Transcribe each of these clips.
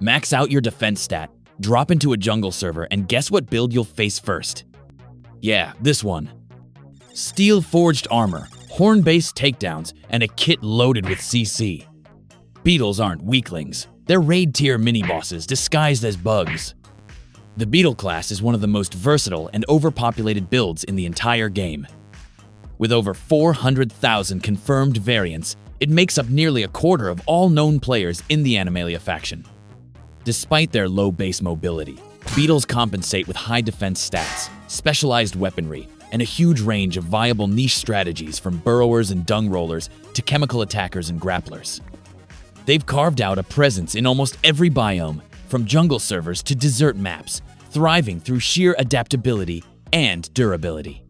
Max out your defense stat, drop into a jungle server, and guess what build you'll face first? Yeah, this one. Steel-forged armor, horn-based takedowns, and a kit loaded with CC. Beetles aren't weaklings. They're raid-tier mini-bosses disguised as bugs. The Beetle class is one of the most versatile and overpopulated builds in the entire game. With over 400,000 confirmed variants, it makes up nearly a quarter of all known players in the Animalia faction. Despite their low base mobility, Beetles compensate with high defense stats, specialized weaponry, and a huge range of viable niche strategies from burrowers and dung rollers to chemical attackers and grapplers. They've carved out a presence in almost every biome, from jungle servers to desert maps, thriving through sheer adaptability and durability.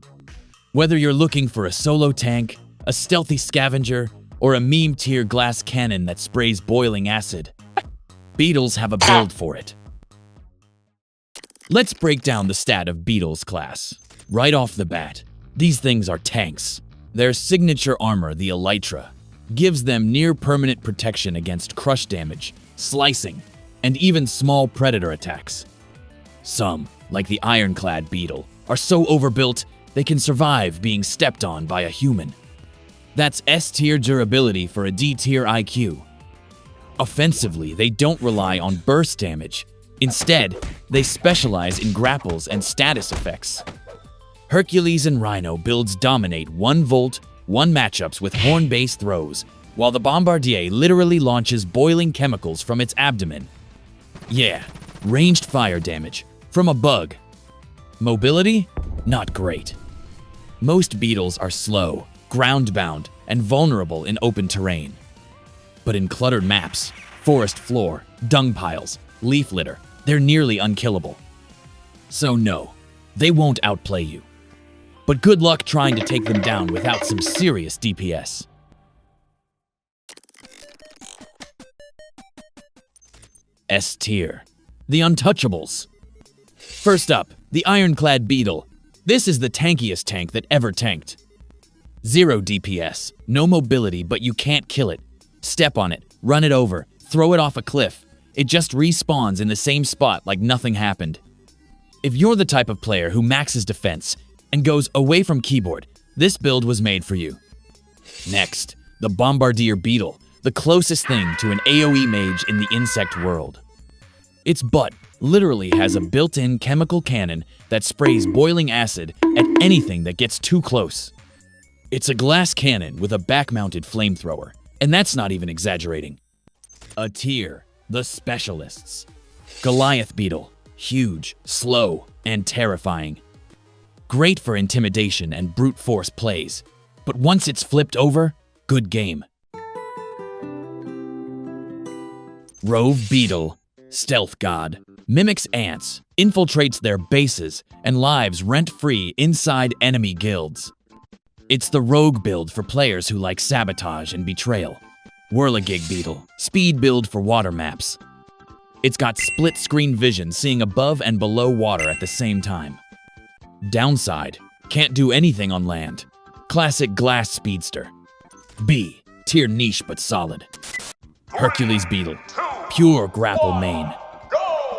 Whether you're looking for a solo tank, a stealthy scavenger, or a meme-tier glass cannon that sprays boiling acid, Beetles have a build for it. Let's break down the stat of Beetles class. Right off the bat, these things are tanks. Their signature armor, the Elytra, gives them near-permanent protection against crush damage, slicing, and even small predator attacks. Some, like the ironclad Beetle, are so overbuilt they can survive being stepped on by a human. That's S-tier durability for a D-tier IQ. Offensively, they don't rely on burst damage. Instead, they specialize in grapples and status effects. Hercules and Rhino builds dominate 1 volt, 1 matchups with horn-based throws, while the Bombardier literally launches boiling chemicals from its abdomen. Yeah, ranged fire damage, from a bug. Mobility? Not great. Most Beetles are slow, ground-bound, and vulnerable in open terrain. But in cluttered maps, forest floor, dung piles, leaf litter, they're nearly unkillable. So no, they won't outplay you. But good luck trying to take them down without some serious DPS. S tier. The Untouchables. First up, the Ironclad Beetle. This is the tankiest tank that ever tanked. 0 DPS, no mobility, but you can't kill it. Step on it, run it over, throw it off a cliff. It just respawns in the same spot like nothing happened. If you're the type of player who maxes defense and goes away from keyboard, this build was made for you. Next, the Bombardier Beetle, the closest thing to an AoE mage in the insect world. Its butt literally has a built-in chemical cannon that sprays boiling acid at anything that gets too close. It's a glass cannon with a back-mounted flamethrower, and that's not even exaggerating. A tier, the Specialists. Goliath Beetle, huge, slow, and terrifying. Great for intimidation and brute force plays, but once it's flipped over, good game. Rove Beetle, stealth god, mimics ants, infiltrates their bases, and lives rent-free inside enemy guilds. It's the rogue build for players who like sabotage and betrayal. Whirligig Beetle, speed build for water maps. It's got split-screen vision, seeing above and below water at the same time. Downside, can't do anything on land. Classic glass speedster. B, tier niche but solid. Hercules Beetle, pure grapple main.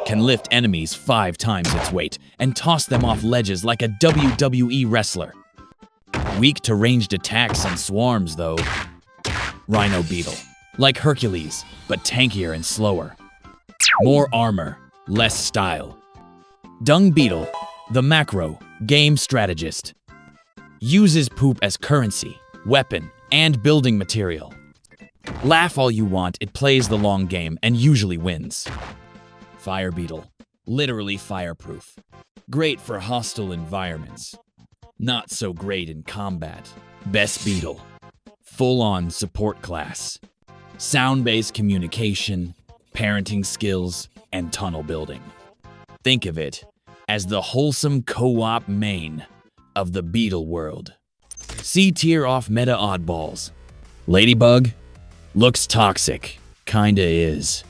Can lift enemies 5 times its weight and toss them off ledges like a WWE wrestler. Weak to ranged attacks and swarms though. Rhino Beetle, like Hercules, but tankier and slower. More armor, less style. Dung Beetle, the macro, game strategist. Uses poop as currency, weapon, and building material. Laugh all you want, it plays the long game and usually wins. Fire Beetle, literally fireproof. Great for hostile environments. Not so great in combat. Best Beetle, full-on support class. Sound-based communication, parenting skills, and tunnel building. Think of it as the wholesome co-op main of the Beetle world. C-tier off-meta oddballs. Ladybug? Looks toxic. Kinda is.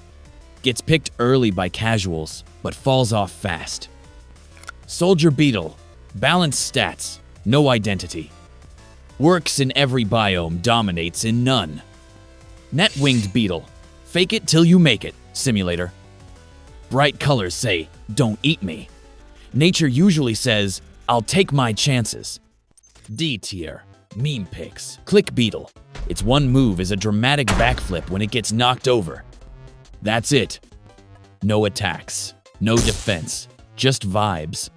Gets picked early by casuals, but falls off fast. Soldier Beetle. Balanced stats. No identity. Works in every biome, dominates in none. Net-winged Beetle. Fake it till you make it. Simulator. bright colors say, "Don't eat me." Nature usually says, "I'll take my chances." D tier. Meme pics. Click Beetle. Its one move is a dramatic backflip when it gets knocked over. That's it. No attacks. No defense. Just vibes.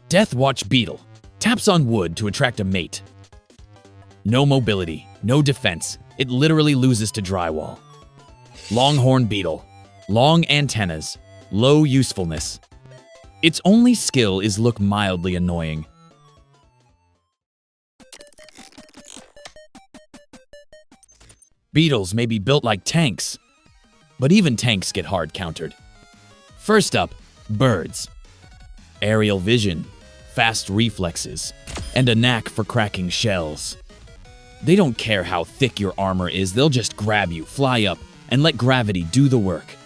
Death Watch Beetle. Taps on wood to attract a mate. No mobility. No defense. It literally loses to drywall. Longhorn Beetle. Long antennas. Low usefulness. Its only skill is look mildly annoying. Beetles may be built like tanks, but even tanks get hard countered. First up, birds. Aerial vision, fast reflexes, and a knack for cracking shells. They don't care how thick your armor is, they'll just grab you, fly up, and let gravity do the work.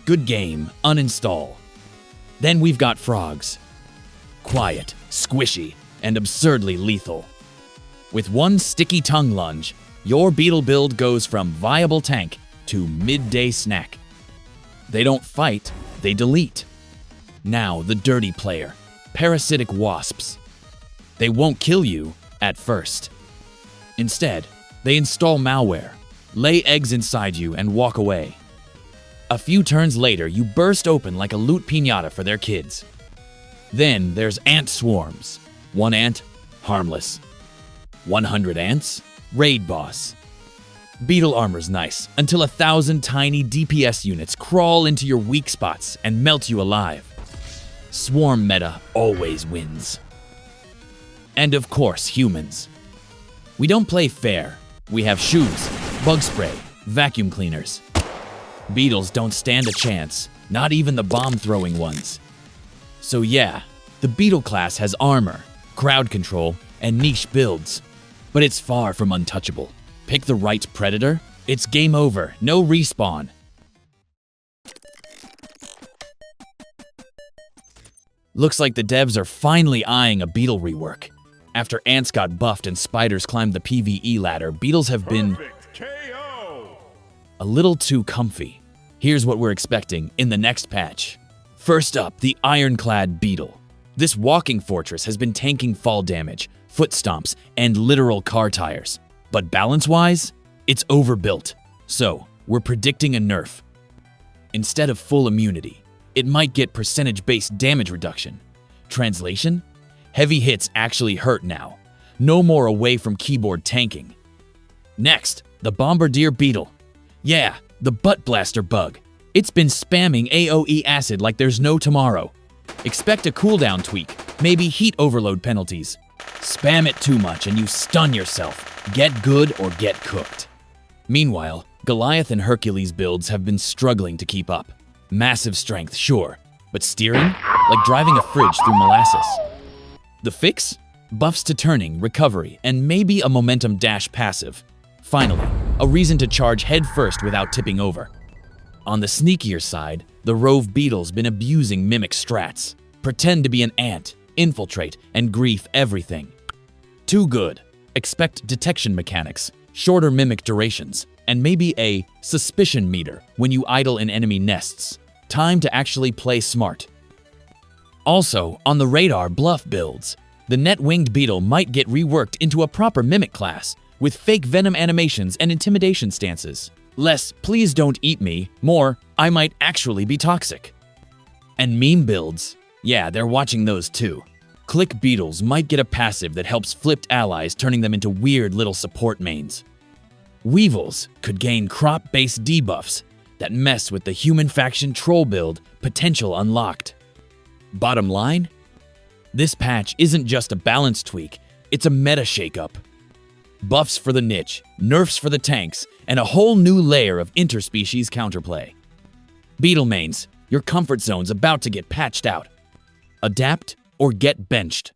Good game, uninstall. Then we've got frogs. Quiet, squishy, and absurdly lethal. With one sticky tongue lunge, your Beetle build goes from viable tank to midday snack. They don't fight, they delete. Now the dirty player, parasitic wasps. They won't kill you at first. Instead, they install malware, lay eggs inside you, and walk away. A few turns later, you burst open like a loot piñata for their kids. Then there's ant swarms. One ant, harmless. 100 ants, raid boss. Beetle armor's nice until 1,000 tiny DPS units crawl into your weak spots and melt you alive. Swarm meta always wins. And of course, humans. We don't play fair. We have shoes, bug spray, vacuum cleaners. Beetles don't stand a chance, not even the bomb-throwing ones. So yeah, the Beetle class has armor, crowd control, and niche builds. But it's far from untouchable. Pick the right predator, it's game over, no respawn. Looks like the devs are finally eyeing a Beetle rework. After ants got buffed and spiders climbed the PvE ladder, Beetles have been a little too comfy. Here's what we're expecting in the next patch. First up, the ironclad Beetle. This walking fortress has been tanking fall damage, foot stomps, and literal car tires. But balance-wise, it's overbuilt. So, we're predicting a nerf. Instead of full immunity, it might get percentage-based damage reduction. Translation? Heavy hits actually hurt now. No more away from keyboard tanking. Next, the Bombardier Beetle. Yeah, the butt blaster bug. It's been spamming AoE acid like there's no tomorrow. Expect a cooldown tweak, maybe heat overload penalties. Spam it too much and you stun yourself. Get good or get cooked. Meanwhile, Goliath and Hercules builds have been struggling to keep up. Massive strength, sure, but steering? Like driving a fridge through molasses. The fix? Buffs to turning, recovery, and maybe a momentum dash passive. Finally, a reason to charge head first without tipping over. On the sneakier side, the Rove Beetle's been abusing mimic strats. Pretend to be an ant, infiltrate, and grief everything. Too good. Expect detection mechanics, shorter mimic durations, and maybe a suspicion meter when you idle in enemy nests. Time to actually play smart. Also, on the radar bluff builds, the net-winged Beetle might get reworked into a proper mimic class, with fake venom animations and intimidation stances. Less, please don't eat me, more, I might actually be toxic. And meme builds, yeah, they're watching those too. Click Beetles might get a passive that helps flipped allies, turning them into weird little support mains. Weevils could gain crop-based debuffs that mess with the human faction troll build, potential unlocked. Bottom line? This patch isn't just a balance tweak, it's a meta shakeup. Buffs for the niche, nerfs for the tanks, and a whole new layer of interspecies counterplay. Beetle mains, your comfort zone's about to get patched out. Adapt or get benched.